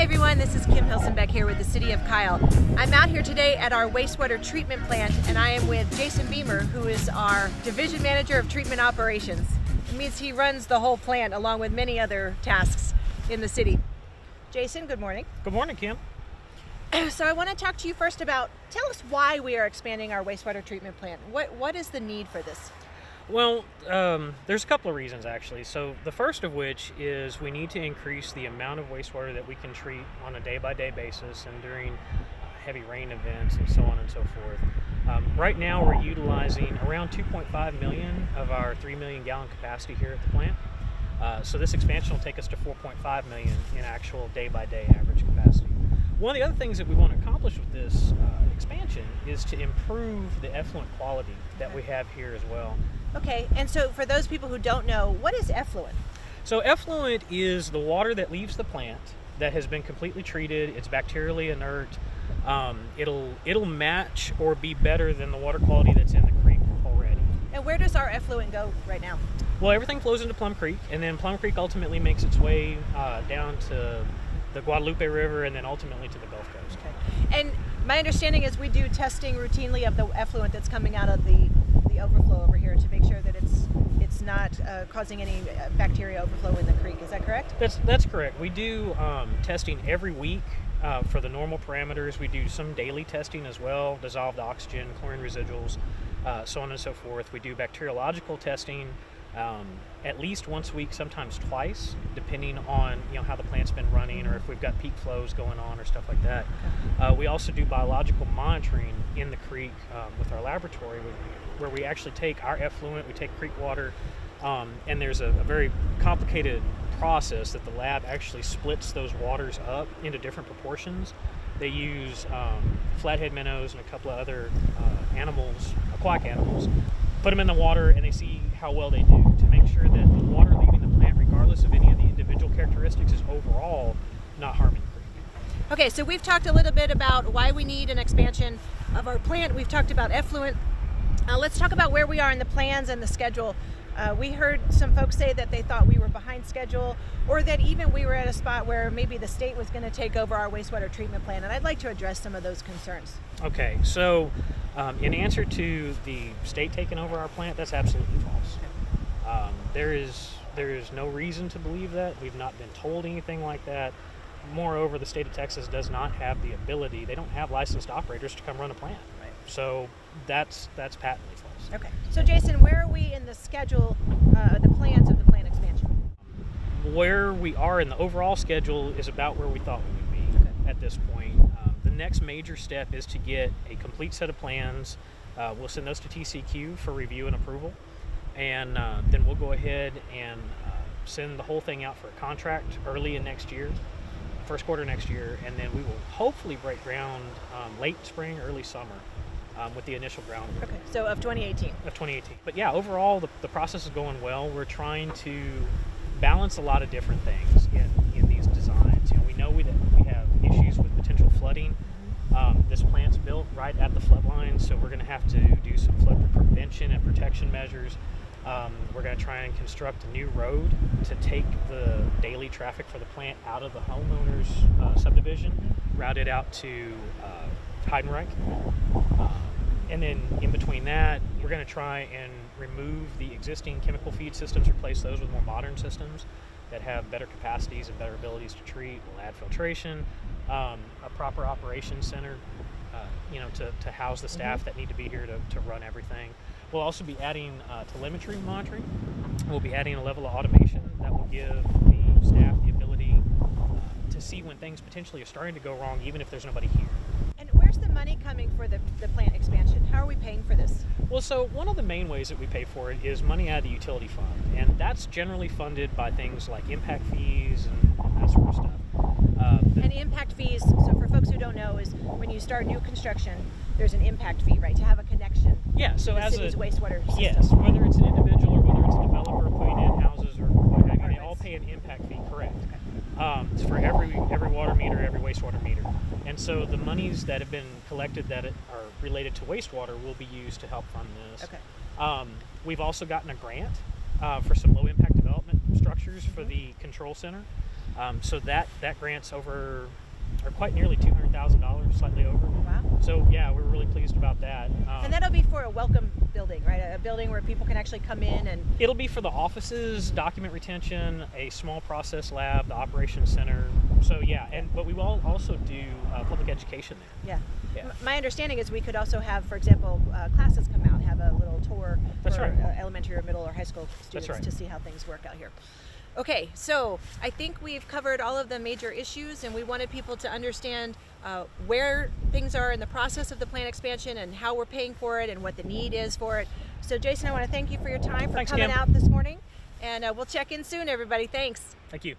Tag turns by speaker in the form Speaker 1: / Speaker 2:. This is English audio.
Speaker 1: everyone, this is Kim Hilsenbeck here with the City of Kyle. I'm out here today at our wastewater treatment plant and I am with Jason Beamer, who is our Division Manager of Treatment Operations. It means he runs the whole plant along with many other tasks in the city. Jason, good morning.
Speaker 2: Good morning, Kim.
Speaker 1: So I want to talk to you first about, tell us why we are expanding our wastewater treatment plant. What is the need for this?
Speaker 2: Well, there's a couple of reasons actually. So the first of which is we need to increase the amount of wastewater that we can treat on a day-by-day basis and during heavy rain events and so on and so forth. Right now we're utilizing around 2.5 million of our 3 million gallon capacity here at the plant. So this expansion will take us to 4.5 million in actual day-by-day average capacity. One of the other things that we want to accomplish with this expansion is to improve the effluent quality that we have here as well.
Speaker 1: Okay, and so for those people who don't know, what is effluent?
Speaker 2: So effluent is the water that leaves the plant that has been completely treated. It's bacterially inert. It'll match or be better than the water quality that's in the creek already.
Speaker 1: And where does our effluent go right now?
Speaker 2: Well, everything flows into Plum Creek, and then Plum Creek ultimately makes its way down to the Guadalupe River and then ultimately to the Gulf Coast.
Speaker 1: Okay. And my understanding is we do testing routinely of the effluent that's coming out of the overflow over here to make sure that it's not causing any bacteria overflow in the creek. Is that correct?
Speaker 2: That's correct. We do testing every week for the normal parameters. We do some daily testing as well, dissolved oxygen, chlorine residuals, so on and so forth. We do bacteriological testing at least once a week, sometimes twice, depending on how the plant's been running or if we've got peak flows going on or stuff like that. We also do biological monitoring in the creek with our laboratory, where we actually take our effluent, we take creek water, and there's a very complicated process that the lab actually splits those waters up into different proportions. They use flathead minnows and a couple of other animals, aquatic animals, put them in the water and they see how well they do to make sure that the water leaving the plant, regardless of any of the individual characteristics, is overall not harming the creek.
Speaker 1: Okay, so we've talked a little bit about why we need an expansion of our plant. We've talked about effluent. Let's talk about where we are in the plans and the schedule. We heard some folks say that they thought we were behind schedule, or that even we were at a spot where maybe the state was going to take over our wastewater treatment plant, and I'd like to address some of those concerns.
Speaker 2: Okay, so in answer to the state taking over our plant, that's absolutely false. There is no reason to believe that. We've not been told anything like that. Moreover, the state of Texas does not have the ability. They don't have licensed operators to come run a plant.
Speaker 1: Right.
Speaker 2: So that's patently false.
Speaker 1: Okay. So Jason, where are we in the schedule, the plans of the plant expansion?
Speaker 2: Where we are in the overall schedule is about where we thought we would be at this point. The next major step is to get a complete set of plans. We'll send those to TCQ for review and approval, and then we'll go ahead and send the whole thing out for a contract early in next year, first quarter next year, and then we will hopefully break ground late spring, early summer with the initial groundwork.
Speaker 1: Okay, so of 2018.
Speaker 2: Of 2018. But yeah, overall the process is going well. We're trying to balance a lot of different things in these designs. We know we have issues with potential flooding. This plant's built right at the flood line, so we're going to have to do some flood prevention and protection measures. We're going to try and construct a new road to take the daily traffic for the plant out of the homeowners subdivision, route it out to Heidenreich. And then in between that, we're going to try and remove the existing chemical feed systems, replace those with more modern systems that have better capacities and better abilities to treat. We'll add filtration, a proper operations center, to house the staff that need to be here to run everything. We'll also be adding telemetry monitoring. We'll be adding a level of automation that will give the staff the ability to see when things potentially are starting to go wrong, even if there's nobody here.
Speaker 1: And where's the money coming for the plant expansion? How are we paying for this?
Speaker 2: Well, so one of the main ways that we pay for it is money out of the utility fund, and that's generally funded by things like impact fees and that sort of stuff.
Speaker 1: And impact fees, so for folks who don't know, is when you start new construction, there's an impact fee, right, to have a connection to the city's wastewater system.
Speaker 2: Yes, whether it's an individual or whether it's a developer putting in houses or what have you, they all pay an impact fee, correct. Okay. It's for every water meter, every wastewater meter. And so the monies that have been collected that are related to wastewater will be used to help fund this.
Speaker 1: Okay.
Speaker 2: We've also gotten a grant for some low impact development structures for the control center. So that grant's over, or quite nearly $200,000, slightly over.
Speaker 1: Wow.
Speaker 2: So yeah, we're really pleased about that.
Speaker 1: And that'll be for a welcome building, right? A building where people can actually come in and...
Speaker 2: It'll be for the offices, document retention, a small process lab, the operations center. So yeah, but we will also do public education there.
Speaker 1: Yeah. My understanding is we could also have, for example, classes come out, have a little tour
Speaker 2: That's
Speaker 1: for
Speaker 2: right.
Speaker 1: Elementary or middle or high school students
Speaker 2: right.
Speaker 1: to see how things work out here. Okay, so I think we've covered all of the major issues, and we wanted people to understand where things are in the process of the plant expansion and how we're paying for it and what the need is for it. So Jason, I want to thank you for your time, for
Speaker 2: Thanks,
Speaker 1: coming
Speaker 2: Kim.
Speaker 1: out this morning, and we'll check in soon, everybody. Thanks.
Speaker 2: Thank you.